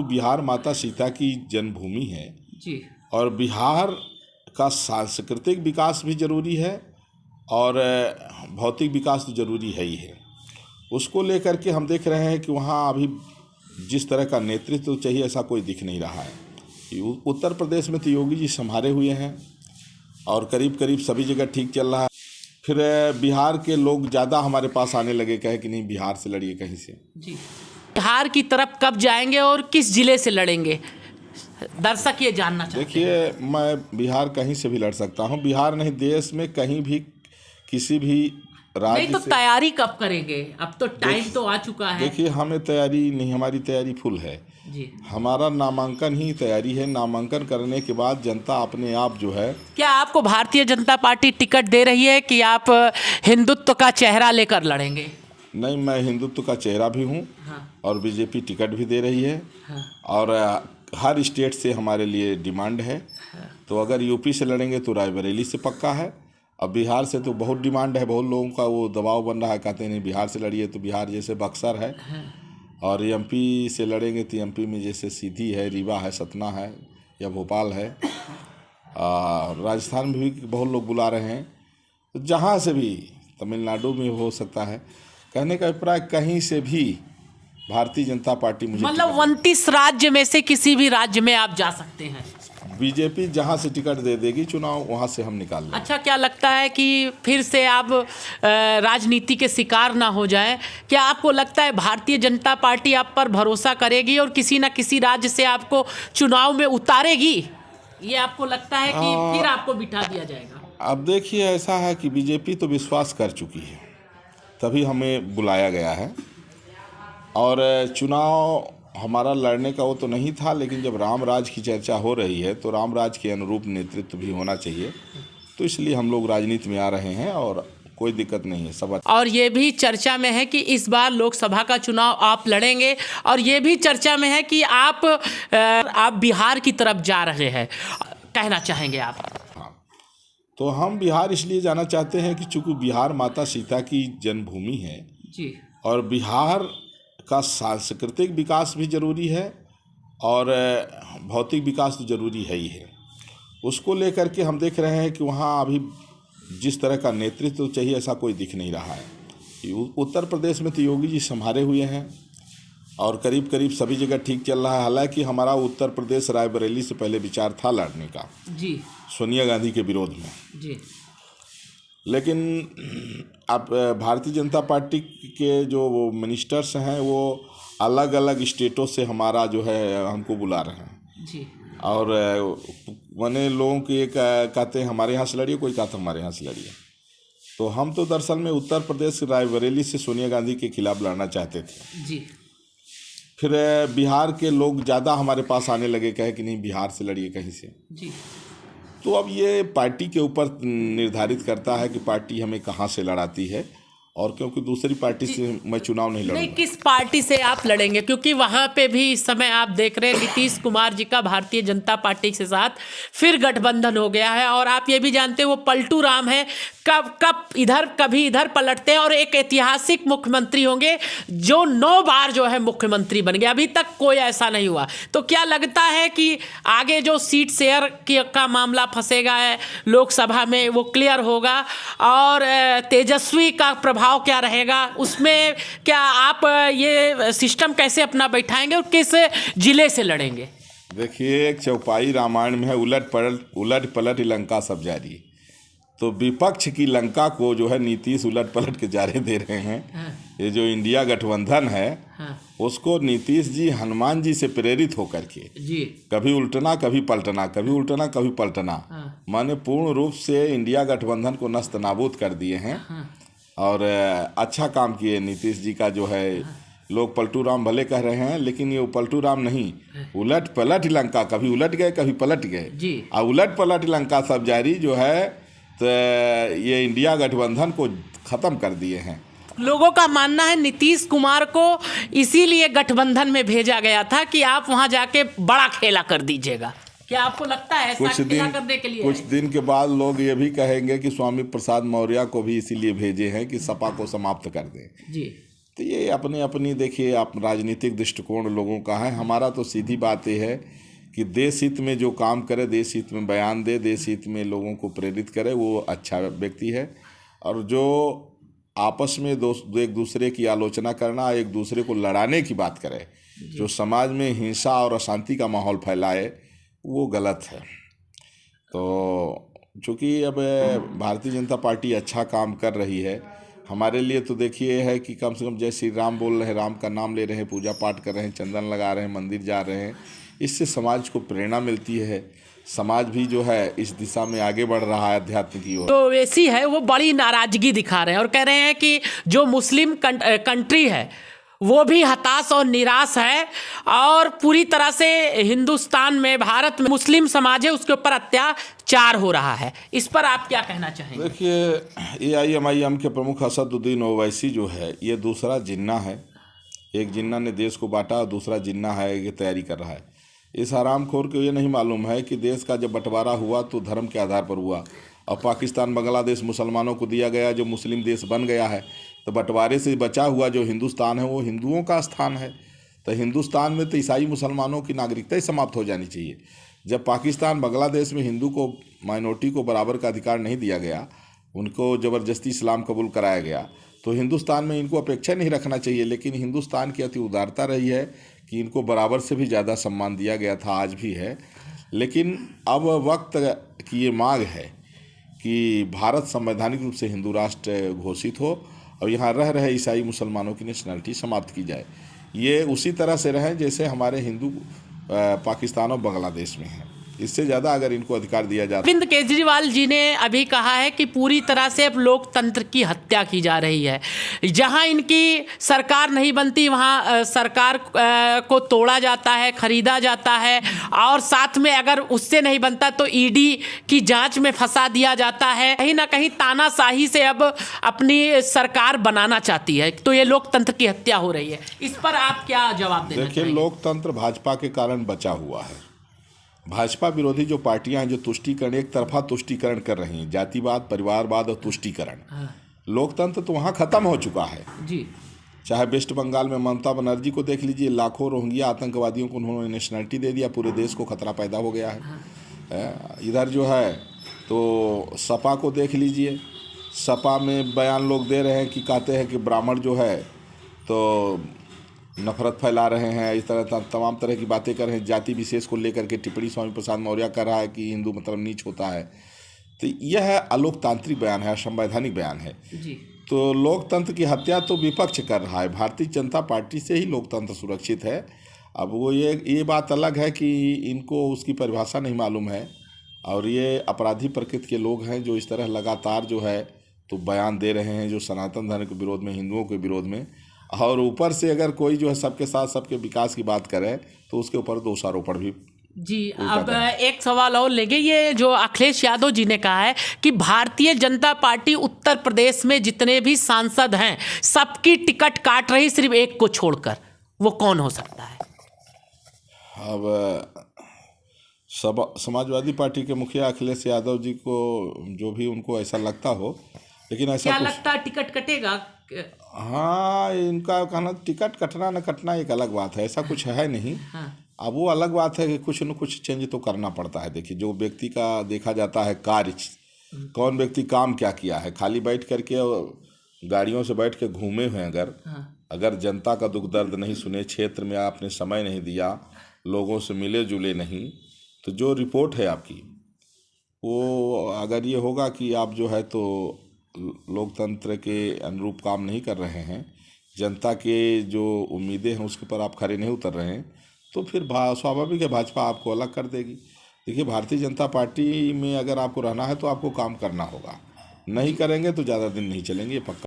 बिहार माता सीता की जन्मभूमि है जी, और बिहार का सांस्कृतिक विकास भी जरूरी है और भौतिक विकास तो जरूरी है ही है। उसको लेकर के हम देख रहे हैं कि वहाँ अभी जिस तरह का नेतृत्व चाहिए ऐसा कोई दिख नहीं रहा है। उत्तर प्रदेश में तो योगी जी संभाले हुए हैं और करीब करीब सभी जगह ठीक चल रहा है। फिर बिहार के लोग ज़्यादा हमारे पास आने लगे, कहे कि नहीं बिहार से लड़िए कहीं से। जी, बिहार की तरफ कब जाएंगे और किस जिले से लड़ेंगे, दर्शक ये जानना चाहते हैं। देखिए, मैं बिहार कहीं से भी लड़ सकता हूँ, बिहार नहीं देश में कहीं भी किसी भी राज्य नहीं तो से। तैयारी कब करेंगे, अब तो टाइम तो आ चुका है। देखिए, हमें तैयारी नहीं, हमारी तैयारी फुल है जी, हमारा नामांकन ही तैयारी है। नामांकन करने के बाद जनता अपने आप जो है। क्या आपको भारतीय जनता पार्टी टिकट दे रही है कि आप हिंदुत्व का चेहरा लेकर लड़ेंगे? नहीं, मैं हिंदुत्व का चेहरा भी हूँ। हाँ, और बीजेपी टिकट भी दे रही है। हाँ, और हर स्टेट से हमारे लिए डिमांड है। हाँ, तो अगर यूपी से लड़ेंगे तो रायबरेली से पक्का है। अब बिहार से तो बहुत डिमांड है, बहुत लोगों का वो दबाव बन रहा है, कहते हैं नहीं बिहार से लड़िए। तो बिहार जैसे बक्सर है। हाँ, और एमपी से लड़ेंगे तो एमपी में जैसे सीधी है, रीवा है, सतना है या भोपाल है। राजस्थान में भी बहुत लोग बुला रहे हैं। तो जहाँ से भी, तमिलनाडु में हो सकता है। कहने का अभिप्राय कहीं से भी भारतीय जनता पार्टी मुझे मतलब 29 राज्य में से किसी भी राज्य में आप जा सकते हैं। बीजेपी जहां से टिकट दे देगी चुनाव वहां से हम निकाल लेंगे। अच्छा, क्या लगता है कि फिर से आप राजनीति के शिकार ना हो जाएं? क्या आपको लगता है भारतीय जनता पार्टी आप पर भरोसा करेगी और किसी न किसी राज्य से आपको चुनाव में उतारेगी? ये आपको लगता है कि फिर आपको बिठा दिया जाएगा? अब देखिए, ऐसा है कि बीजेपी तो विश्वास कर चुकी है, तभी हमें बुलाया गया है। और चुनाव हमारा लड़ने का वो तो नहीं था, लेकिन जब राम राज की चर्चा हो रही है तो राम राज के अनुरूप नेतृत्व भी होना चाहिए। तो इसलिए हम लोग राजनीति में आ रहे हैं और कोई दिक्कत नहीं है, सब अच्छा। और ये भी चर्चा में है कि इस बार लोकसभा का चुनाव आप लड़ेंगे और ये भी चर्चा में है कि आप बिहार की तरफ जा रहे हैं, कहना चाहेंगे आप? हाँ, तो हम बिहार इसलिए जाना चाहते हैं कि चूँकि बिहार माता सीता की जन्मभूमि है जी, और बिहार का सांस्कृतिक विकास भी जरूरी है और भौतिक विकास तो जरूरी है ही है। उसको लेकर के हम देख रहे हैं कि वहाँ अभी जिस तरह का नेतृत्व चाहिए ऐसा कोई दिख नहीं रहा है। उत्तर प्रदेश में तो योगी जी संभाले हुए हैं और करीब करीब सभी जगह ठीक चल रहा है। हालांकि हमारा उत्तर प्रदेश रायबरेली से पहले विचार था लड़ने का, जी, सोनिया गांधी के विरोध में। जी, लेकिन अब भारतीय जनता पार्टी के जो मिनिस्टर्स हैं वो अलग अलग स्टेटों से हमारा जो है हमको बुला रहे हैं। जी, और मैंने लोगों की एक कहते हैं हमारे यहाँ से लड़िए, कोई कहता हमारे यहाँ से लड़िए। तो हम तो दरअसल में उत्तर प्रदेश रायबरेली से सोनिया गांधी के खिलाफ लड़ना चाहते थे। जी, फिर बिहार के लोग ज़्यादा हमारे पास आने लगे, कहे कि नहीं बिहार से लड़िए कहीं से। जी। तो अब ये पार्टी के ऊपर निर्धारित करता है कि पार्टी हमें कहाँ से लड़ाती है, और क्योंकि दूसरी पार्टी से मैं चुनाव नहीं लड़ूंगा। नहीं, किस पार्टी से आप लड़ेंगे? क्योंकि वहाँ पे भी इस समय आप देख रहे हैं नीतीश कुमार जी का भारतीय जनता पार्टी के साथ फिर गठबंधन हो गया है और आप ये भी जानते हैं वो पलटू राम है, कब इधर कभी इधर पलटते हैं और एक ऐतिहासिक मुख्यमंत्री होंगे जो 9 बार जो है मुख्यमंत्री बन गए, अभी तक कोई ऐसा नहीं हुआ। तो क्या लगता है कि आगे जो सीट शेयर का मामला फंसेगा है लोकसभा में वो क्लियर होगा और तेजस्वी का प्रभाव क्या रहेगा उसमें? क्या आप ये सिस्टम कैसे अपना बैठाएंगे और किस जिले से लड़ेंगे? देखिए, एक चौपाई रामायण में है, उलट पलट लंका सब जारी। तो विपक्ष की लंका को जो है नीतीश उलट पलट के जारे दे रहे हैं। हाँ। ये जो इंडिया गठबंधन है, हाँ। उसको नीतीश जी हनुमान जी से प्रेरित होकर के जी, कभी उल्टना कभी पलटना, कभी उल्टना कभी पलटना, माने पूर्ण रूप से इंडिया गठबंधन को नस्त नाबूद कर दिए हैं। हाँ। और अच्छा काम किए नीतीश जी का जो है। लोग पलटू राम भले कह रहे हैं, लेकिन ये पलटू राम नहीं, उलट पलट लंका, कभी उलट गए कभी पलट गए। जी। और उलट पलट लंका सब जारी जो है, तो ये इंडिया गठबंधन को ख़त्म कर दिए हैं। लोगों का मानना है नीतीश कुमार को इसीलिए गठबंधन में भेजा गया था कि आप वहां जाके बड़ा खेला कर दीजिएगा। क्या आपको लगता है ऐसा खेला करने के लिए? कुछ दिन के बाद लोग ये भी कहेंगे कि स्वामी प्रसाद मौर्य को भी इसीलिए भेजे हैं कि सपा को समाप्त कर दें। जी। तो ये अपनी अपनी देखिए आप राजनीतिक दृष्टिकोण लोगों का है। हमारा तो सीधी बात ये है कि देश हित में जो काम करे, देश हित में बयान दे, देश हित में लोगों को प्रेरित करे, वो अच्छा व्यक्ति है। और जो आपस में एक दूसरे की आलोचना करना, एक दूसरे को लड़ाने की बात करे, जो समाज में हिंसा और अशांति का माहौल फैलाए, वो गलत है। तो चूँकि अब भारतीय जनता पार्टी अच्छा काम कर रही है, हमारे लिए तो देखिए है कि कम से कम जय श्री राम बोल रहे हैं, राम का नाम ले रहे हैं, पूजा पाठ कर रहे हैं, चंदन लगा रहे हैं, मंदिर जा रहे हैं, इससे समाज को प्रेरणा मिलती है। समाज भी जो है इस दिशा में आगे बढ़ रहा है अध्यात्म की ओर। तो वैसी है वो बड़ी नाराजगी दिखा रहे हैं और कह रहे हैं कि जो मुस्लिम कंट्री है वो भी हताश और निराश है और पूरी तरह से हिंदुस्तान में, भारत में मुस्लिम समाज है उसके ऊपर अत्याचार हो रहा है। इस पर आप क्या कहना चाहेंगे? देखिए AIMIM के प्रमुख असदुद्दीन ओवैसी जो है, ये दूसरा जिन्ना है। एक जिन्ना ने देश को बांटा और दूसरा जिन्ना है ये तैयारी कर रहा है। इस हरामखोर को ये नहीं मालूम है कि देश का जब बंटवारा हुआ तो धर्म के आधार पर हुआ। और पाकिस्तान बांग्लादेश मुसलमानों को दिया गया, जो मुस्लिम देश बन गया है, तो बंटवारे से बचा हुआ जो हिंदुस्तान है वो हिंदुओं का स्थान है। तो हिंदुस्तान में तो ईसाई मुसलमानों की नागरिकता ही समाप्त हो जानी चाहिए। जब पाकिस्तान बांग्लादेश में हिंदू को, माइनॉरिटी को बराबर का अधिकार नहीं दिया गया, उनको ज़बरदस्ती इस्लाम कबूल कराया गया, तो हिंदुस्तान में इनको अपेक्षा नहीं रखना चाहिए। लेकिन हिंदुस्तान की अति उदारता रही है कि इनको बराबर से भी ज़्यादा सम्मान दिया गया था, आज भी है। लेकिन अब वक्त की ये मांग है कि भारत संवैधानिक रूप से हिंदू राष्ट्र घोषित हो और यहाँ रह रहे ईसाई मुसलमानों की नेशनलिटी समाप्त की जाए। ये उसी तरह से रहें जैसे हमारे हिंदू पाकिस्तान और बांग्लादेश में हैं। इससे ज़्यादा अगर इनको अधिकार दिया जाता। अरविंद केजरीवाल जी ने अभी कहा है कि पूरी तरह से अब लोकतंत्र की हत्या की जा रही है। जहां इनकी सरकार नहीं बनती वहां सरकार को तोड़ा जाता है, खरीदा जाता है, और साथ में अगर उससे नहीं बनता तो ईडी की जांच में फंसा दिया जाता है। कहीं ना कहीं तानाशाही से अब अपनी सरकार बनाना चाहती है। तो ये लोकतंत्र की हत्या हो रही है। इस पर आप क्या जवाब देना देखिए, लोकतंत्र भाजपा के कारण बचा हुआ है। भाजपा विरोधी जो पार्टियां हैं जो तुष्टीकरण, एक तरफा तुष्टीकरण कर रही हैं, जातिवाद, परिवारवाद और तुष्टीकरण, लोकतंत्र तो वहाँ खत्म हो चुका है जी। चाहे वेस्ट बंगाल में ममता बनर्जी को देख लीजिए, लाखों रोहिंग्या आतंकवादियों को उन्होंने नेशनलिटी दे दिया, पूरे देश को खतरा पैदा हो गया है। इधर जो है तो सपा को देख लीजिए, सपा में बयान लोग दे रहे हैं कि कहते हैं कि ब्राह्मण जो है तो नफरत फैला रहे हैं, इस तरह तमाम तरह की बातें कर रहे हैं। जाति विशेष को लेकर के टिप्पणी स्वामी प्रसाद मौर्य कर रहा है कि हिंदू मतलब नीच होता है। तो यह अलोकतांत्रिक बयान है, असंवैधानिक बयान है जी। तो लोकतंत्र की हत्या तो विपक्ष कर रहा है। भारतीय जनता पार्टी से ही लोकतंत्र सुरक्षित है। अब वो ये बात अलग है कि इनको उसकी परिभाषा नहीं मालूम है, और ये अपराधी प्रकृति के लोग हैं जो इस तरह लगातार जो है तो बयान दे रहे हैं, जो सनातन धर्म के विरोध में, हिंदुओं के विरोध में। और ऊपर से अगर कोई जो है सबके साथ सबके विकास की बात करे तो उसके ऊपर दोषारोपण भी जी। अब एक सवाल और लेंगे। ये जो अखिलेश यादव जी ने कहा है कि भारतीय जनता पार्टी उत्तर प्रदेश में जितने भी सांसद हैं सबकी टिकट काट रही, सिर्फ एक को छोड़कर, वो कौन हो सकता है? अब समाजवादी पार्टी के मुखिया अखिलेश यादव जी को जो भी उनको ऐसा लगता हो, लेकिन ऐसा क्या लगता है टिकट कटेगा? हाँ, इनका कहना टिकट कटना न कटना एक अलग बात है, ऐसा कुछ है नहीं। अब वो अलग बात है कि कुछ न कुछ चेंज तो करना पड़ता है। देखिए, जो व्यक्ति का देखा जाता है कार्य, कौन व्यक्ति काम क्या किया है, खाली बैठ करके गाड़ियों से बैठ के घूमे हुए अगर जनता का दुख दर्द नहीं सुने, क्षेत्र में आपने समय नहीं दिया, लोगों से मिले जुले नहीं, तो जो रिपोर्ट है आपकी वो अगर ये होगा कि आप जो है तो लोकतंत्र के अनुरूप काम नहीं कर रहे हैं, जनता के जो उम्मीदें हैं उसके पर आप खरे नहीं उतर रहे हैं, तो फिर स्वाभाविक है भाजपा आपको अलग कर देगी। देखिए, भारतीय जनता पार्टी में अगर आपको रहना है तो आपको काम करना होगा, नहीं करेंगे तो ज़्यादा दिन नहीं चलेंगे, ये पक्का।